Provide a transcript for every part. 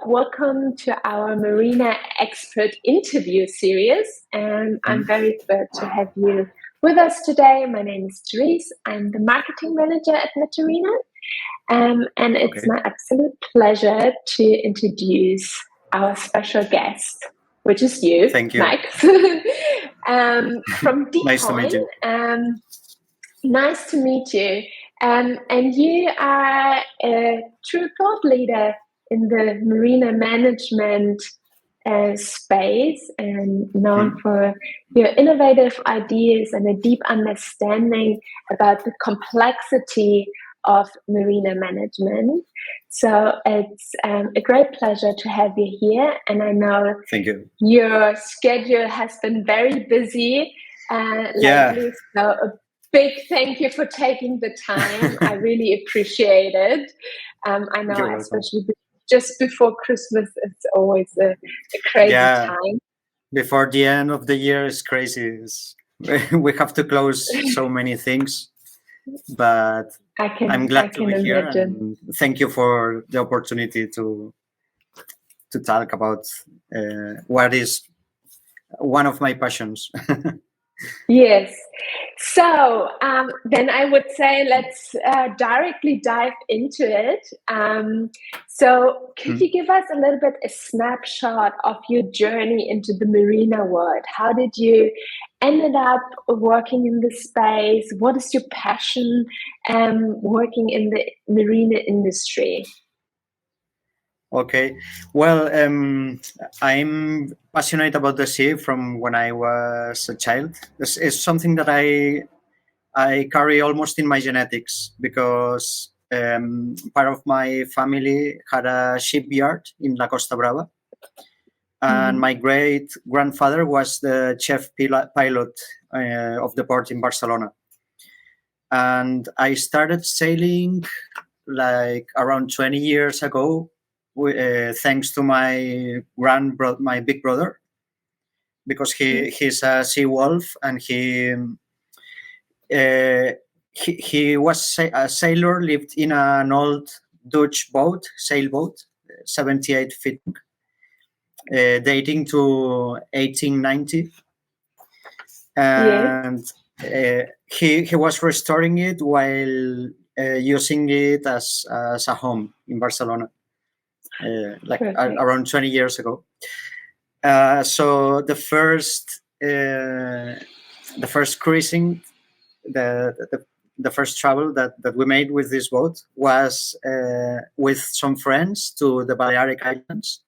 welcome to our Marina Expert interview series. And I'm very thrilled to have you with us today. My name is Therese. I'm the marketing manager at Marina. And it's my absolute pleasure to introduce our special guest, which is you. Thank you. Mike. From Decoin. Nice to meet you. Nice to meet you. And you are a true thought leader in the marina management space, and known for your innovative ideas and a deep understanding about the complexity of marina management. So it's a great pleasure to have you here. And I know Thank you. Your schedule has been very busy lately. So a big thank you for taking the time. I really appreciate it. I know, especially just before Christmas, it's always a crazy time. Before the end of the year is crazy. We have to close so many things. But I'm glad to be here, and thank you for the opportunity to talk about what is one of my passions. Yes. So then I would say let's directly dive into it. So could you give us a little bit a snapshot of your journey into the marina world? How did you ended up working in this space? What is your passion working in the marina industry? Okay, well, I'm passionate about the sea from when I was a child. It's something that I carry almost in my genetics, because part of my family had a shipyard in La Costa Brava, and my great grandfather was the chief pilot of the port in Barcelona. And I started sailing like around 20 years ago, thanks to my big brother, because he's a sea wolf, and he was a sailor, lived in an old Dutch sailboat, 78 feet, dating to 1890, and he was restoring it while using it as a home in Barcelona. Around 20 years ago. So the first cruising, the first travel that we made with this boat was with some friends to the Balearic Islands,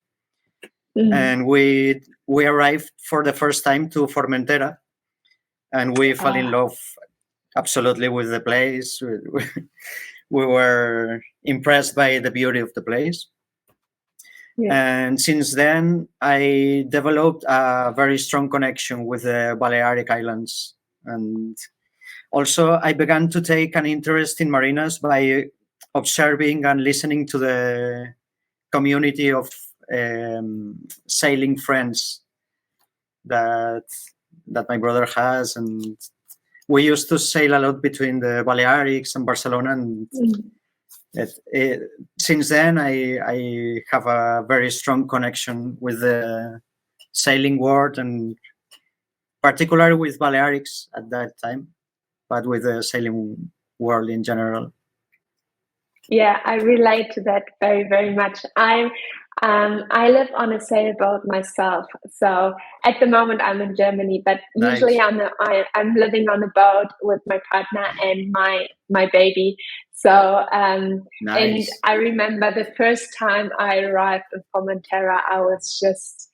and we arrived for the first time to Formentera, and we fell in love absolutely with the place. We were impressed by the beauty of the place. And since then, I developed a very strong connection with the Balearic Islands. And also, I began to take an interest in marinas by observing and listening to the community of sailing friends that my brother has. And we used to sail a lot between the Balearics and Barcelona. And since then, I have a very strong connection with the sailing world, and particularly with Balearics at that time, but with the sailing world in general. Yeah, I relate to that very, very much. I live on a sailboat myself. So at the moment I'm in Germany, but usually I'm living on a boat with my partner and my baby. So and I remember the first time I arrived in Formentera, I was just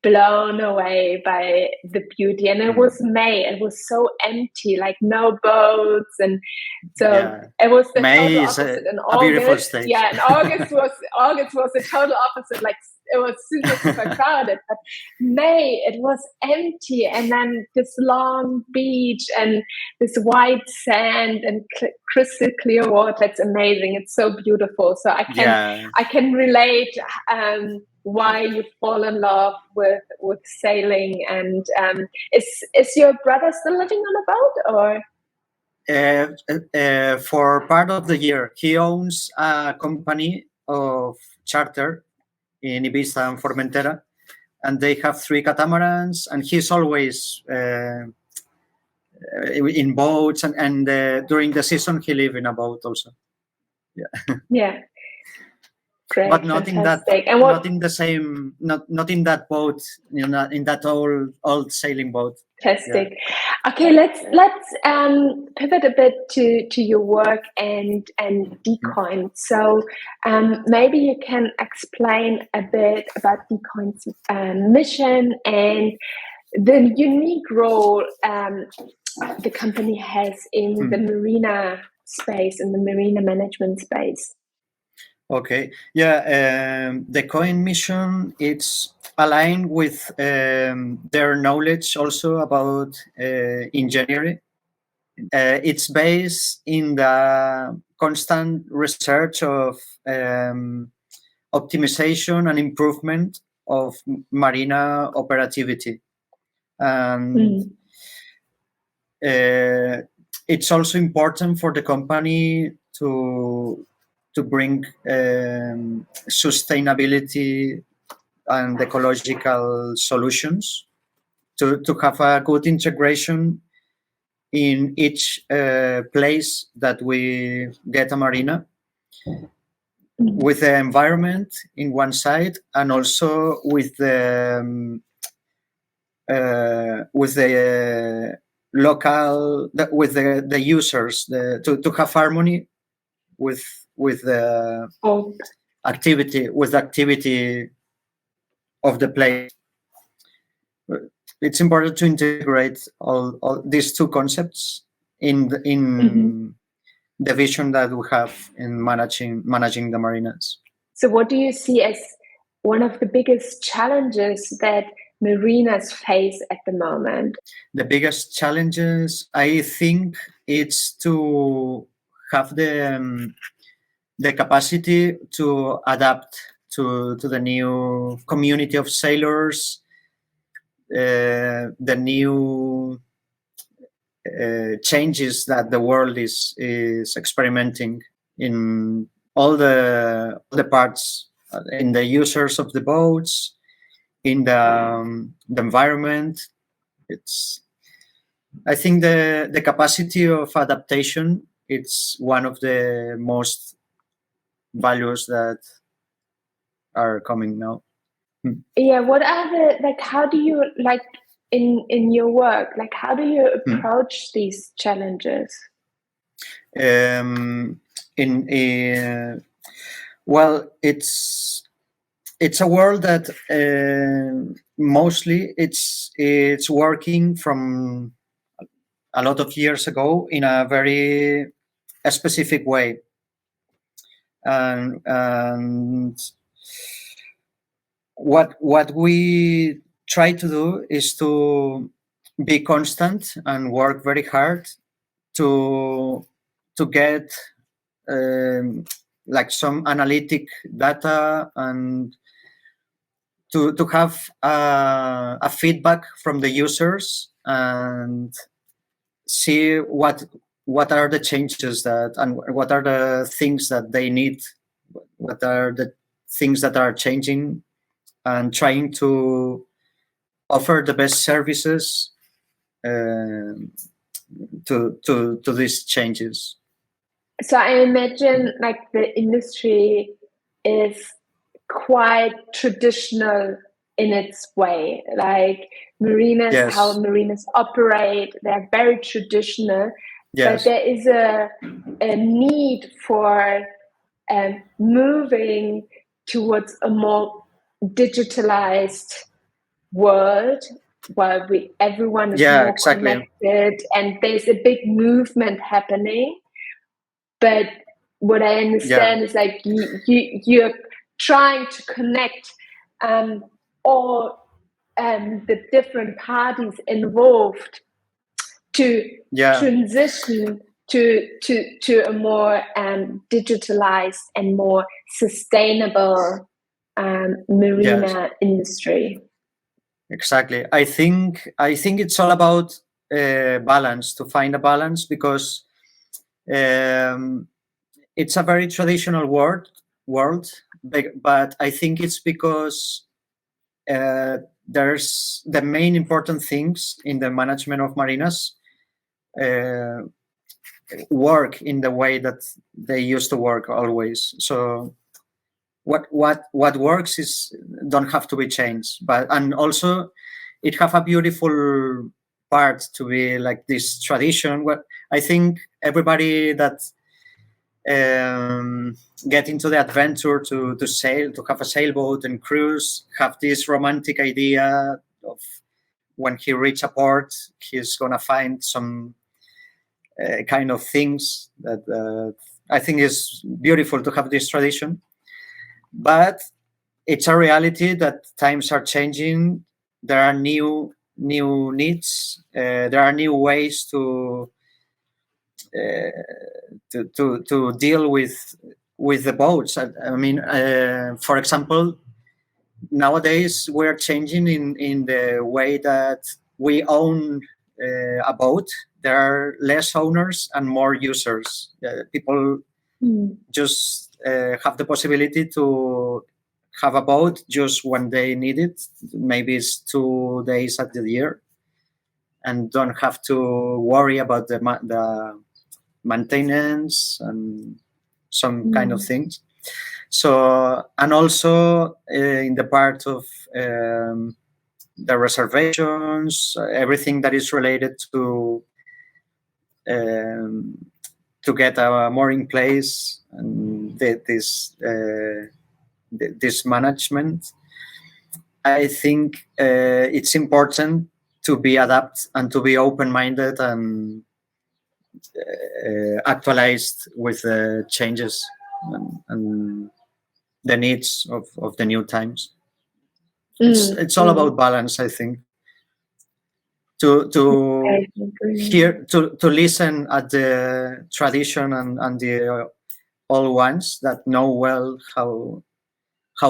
blown away by the beauty. And it was May. It was so empty, like no boats, and so it was the May total opposite. In a beautiful state. Yeah, and August was the total opposite. Like it was super crowded. But May, it was empty, and then this long beach and this white sand and crystal clear water. It's amazing. It's so beautiful. So I can relate. Why you fall in love with sailing. And is your brother still living on a boat, or? For part of the year, he owns a company of charter in Ibiza and Formentera, and they have 3 catamarans, and he's always in boats, and during the season he lives in a boat also. Yeah. Great, but not fantastic. in that, not in the same, not in that boat, in that old sailing boat. Fantastic. Yeah. Okay, let's pivot a bit to your work and Decoin. So maybe you can explain a bit about Decoin's mission and the unique role the company has in the marina space, in the marina management space. Okay, yeah, the Decoin mission, it's aligned with their knowledge also about engineering. It's based in the constant research of optimization and improvement of marina operativity. And it's also important for the company to bring sustainability and ecological solutions, to have a good integration in each place that we get a marina, with the environment in one side, and also with the local, with the users, to have harmony with the activity of the place. It's important to integrate all these 2 concepts in the vision that we have in managing the marinas. So what do you see as one of the biggest challenges that marinas face at the moment? The biggest challenges, I think, it's to have the capacity to adapt to the new community of sailors, the new changes that the world is experimenting in all the parts, in the users of the boats, in the environment. I think the capacity of adaptation, it's one of the most values that are coming now. Yeah, what are how do you, in your work, how do you approach these challenges? Well, it's a world that mostly it's working from a lot of years ago in a very specific way, and what we try to do is to be constant and work very hard to get some analytic data, and to have a feedback from the users and see what are the changes and what are the things that they need, what are the things that are changing, and trying to offer the best services to these changes. So I imagine the industry is quite traditional in its way. Marinas, yes. How marinas operate, they're very traditional. Yes. But there is a need for moving towards a more digitalized world, where everyone is more connected, and there's a big movement happening. But what I understand is you're trying to connect all the different parties involved to transition to a more digitalized and more sustainable marina industry. Exactly. I think it's all about balance, to find a balance, because it's a very traditional world, but I think it's because there's the main important things in the management of marinas work in the way that they used to work always. So what works is don't have to be changed, and also it have a beautiful part to be like this tradition. What I think everybody that get into the adventure to sail, to have a sailboat and cruise, have this romantic idea of when he reach a port, he's gonna find some kind of things that I think is beautiful to have this tradition. But it's a reality that times are changing. There are new needs. There are new ways to deal with the boats. I mean, for example, nowadays we're changing in the way that we own a boat. There are less owners and more users. People just have the possibility to have a boat just when they need it. Maybe it's 2 days at the year, and don't have to worry about the maintenance and some kind of things. So, and also in the part of the reservations, everything that is related to get a mooring place and this management, I think it's important to be adapt and to be open-minded and actualized with the changes and the needs of the new times. It's all about balance, I think. To hear, to listen at the tradition and the old ones that know well how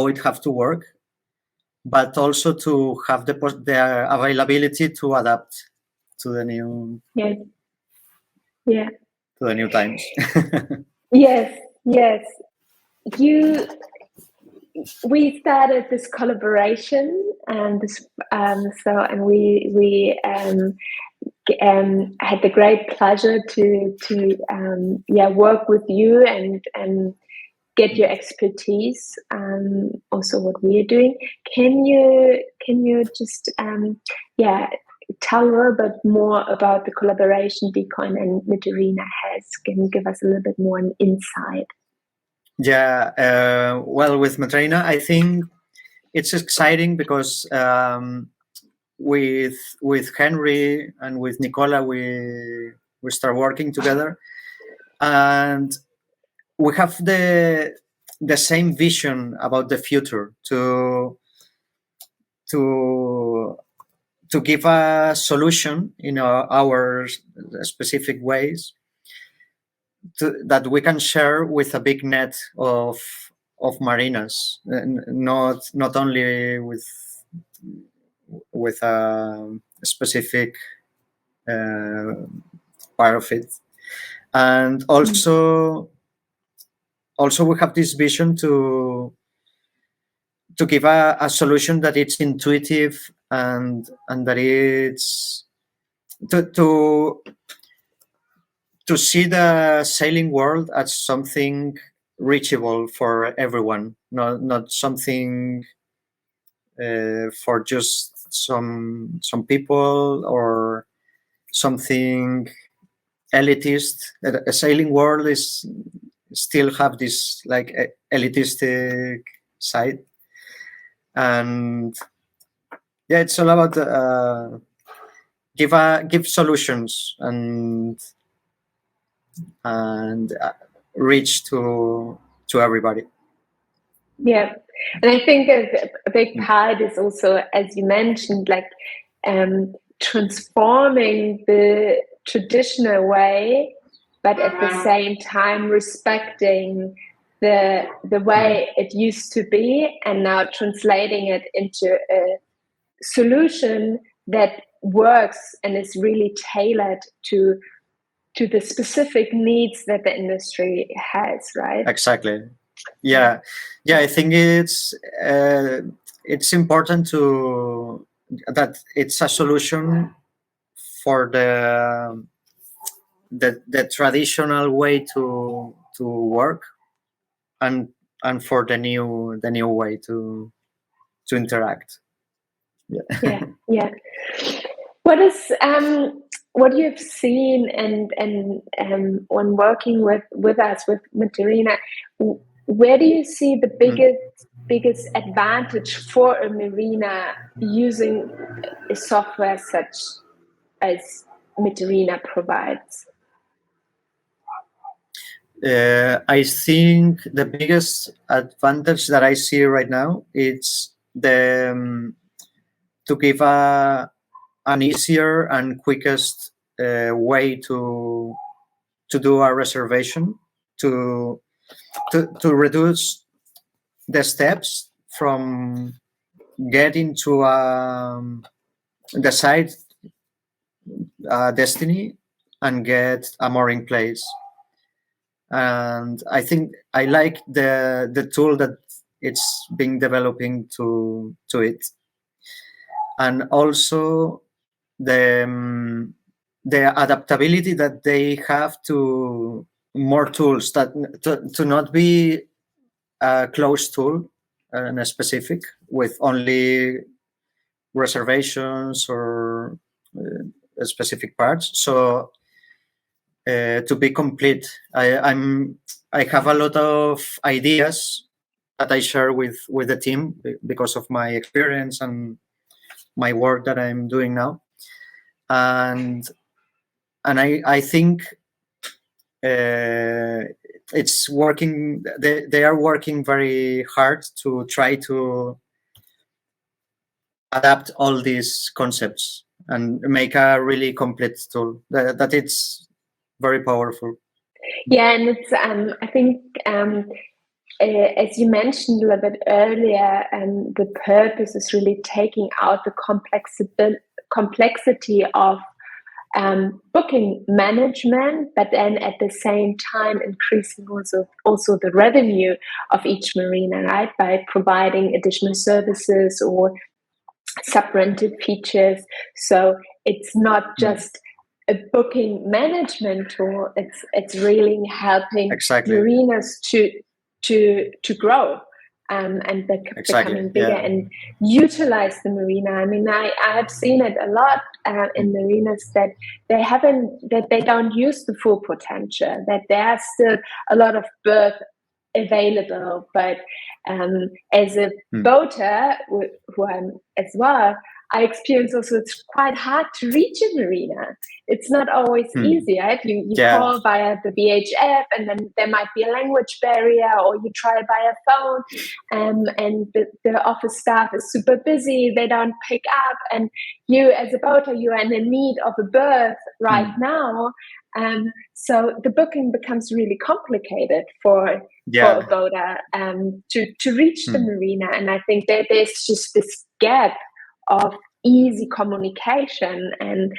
it have to work, but also to have the availability to adapt to the new to the new times. Yes. We started this collaboration and this we had the great pleasure to work with you and get your expertise, also what we are doing. Can you just tell a little bit more about the collaboration Decoin and Marina has? Can you give us a little bit more an insight? Yeah, well, with Marina, I think it's exciting because with Henry and with Nicola, we start working together, and we have the same vision about the future to give a solution in our specific ways that we can share with a big net of marinas, not only with a specific part of it, and also we have this vision to give a solution that it's intuitive and that it's to see the sailing world as something reachable for everyone, not something for just some people or something elitist. A sailing world is still have this like elitistic side, and yeah, it's all about give solutions and reach to everybody. Yeah, and I think a big part is also, as you mentioned, like transforming the traditional way, but at the same time respecting the way it used to be, and now translating it into a solution that works and is really tailored to the specific needs that the industry has, right? Exactly. Yeah, I think it's important that it's a solution for the traditional way to work, and for the new way to interact. Yeah. What you've seen and when working with us with Marina, where do you see the biggest advantage for a marina using a software such as Marina provides? I think the biggest advantage that I see right now is to give an easier and quickest way to do a reservation, to reduce the steps from getting to the site destiny and get a mooring place. And I think I like the tool that it's been developing to it, and also the adaptability that they have to more tools, that to not be a closed tool and a specific with only reservations or specific parts. So to be complete, I have a lot of ideas that I share with the team because of my experience and my work that I'm doing now, and I think it's working. They are working very hard to try to adapt all these concepts and make a really complete tool that it's very powerful. Yeah, and it's I think as you mentioned a little bit earlier, the purpose is really taking out the complexity of booking management, but then at the same time increasing also the revenue of each marina, right? By providing additional services or sub-rented features. So it's not just a booking management tool, it's really helping marinas to grow and becoming bigger and utilize the marina. I mean, I have seen it a lot in marinas that they don't use the full potential, that there are still a lot of berth available, but as a boater who I'm as well, I experience also it's quite hard to reach a marina. It's not always easy, right? You call via the VHF, and then there might be a language barrier, or you try via phone, and the office staff is super busy. They don't pick up, and you as a boater, you are in the need of a berth right now. So the booking becomes really complicated for a boater to reach the marina. And I think that there's just this gap of easy communication and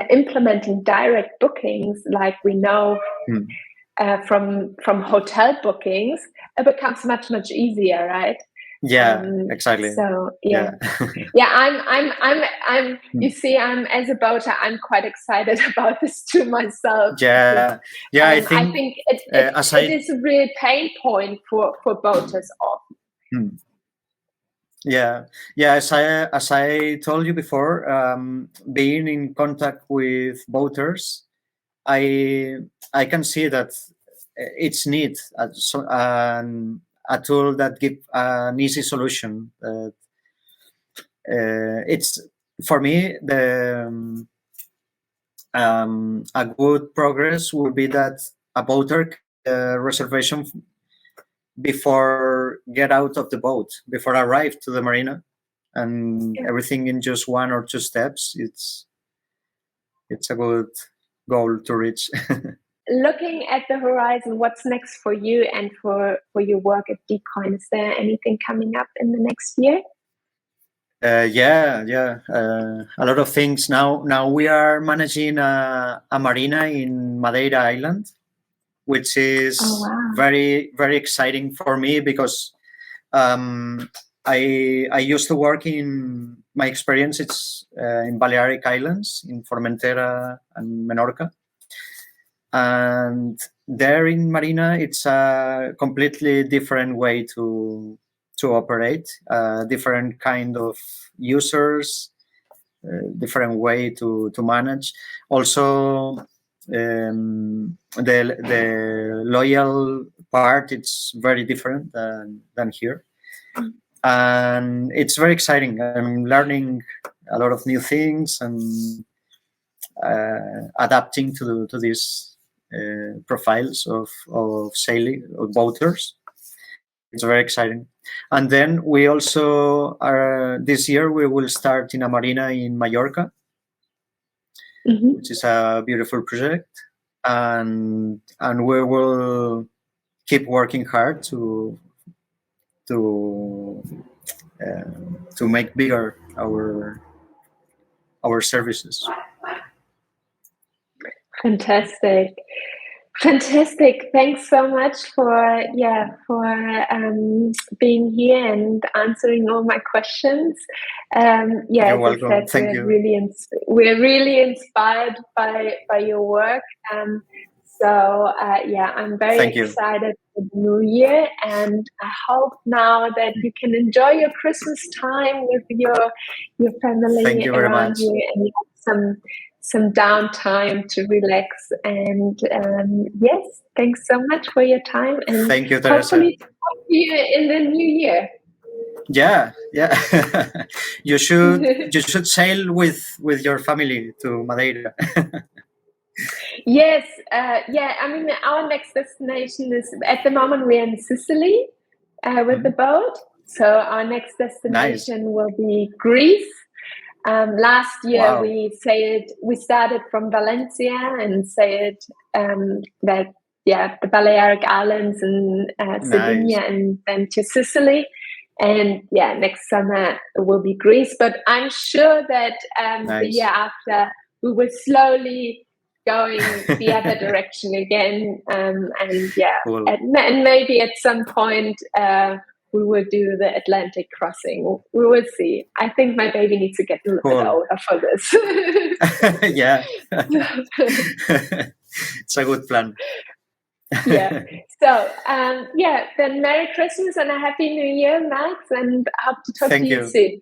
implementing direct bookings, like we know from hotel bookings, it becomes much easier, right? So I'm you see, I'm as a boater, I'm quite excited about this too myself. I think it is a real pain point for boaters often. As I told you before, being in contact with boaters, I can see that it's neat a tool that gives an easy solution. It's for me a good progress would be that a boater reservation before get out of the boat, before arrive to the marina, and everything in just 1 or 2 steps. It's a good goal to reach. Looking at the horizon, what's next for you and for your work at Decoin? Is there anything coming up in the next year? A lot of things. Now we are managing a marina in Madeira Island, which is very, very exciting for me because I used to work in my experience. It's in Balearic Islands, in Formentera and Menorca. And there in Marina, it's a completely different way to operate, different kind of users, different way to manage. Also, the loyal part, it's very different than here. And it's very exciting. I'm learning a lot of new things and adapting to these profiles of sailing, of boaters. It's very exciting. And then we also are, this year we will start in a marina in Mallorca, which is a beautiful project. And we will keep working hard to make bigger our services. Fantastic. Thanks so much for being here and answering all my questions. You're welcome. As I said, we're really inspired by your work. I'm very excited for the new year, and I hope now that you can enjoy your Christmas time with your family. Thank you very much. Here, and you have some downtime to relax. And yes, thanks so much for your time. And thank you, Teresa. Hopefully talk to you in the new year. Yeah. You should sail with your family to Madeira. Yes, I mean, our next destination is, at the moment, we're in Sicily with the boat. So our next destination will be Greece. Last year we started from Valencia and sailed the Balearic Islands and Sardinia and then to Sicily. And next summer will be Greece. But I'm sure that the year after we will slowly going the other direction again. Cool. And maybe at some point we will do the Atlantic crossing. We will see. I think my baby needs to get a little bit older for this. Yeah. It's a good plan. Yeah. So, then Merry Christmas and a Happy New Year, Max, and I hope to talk to you soon.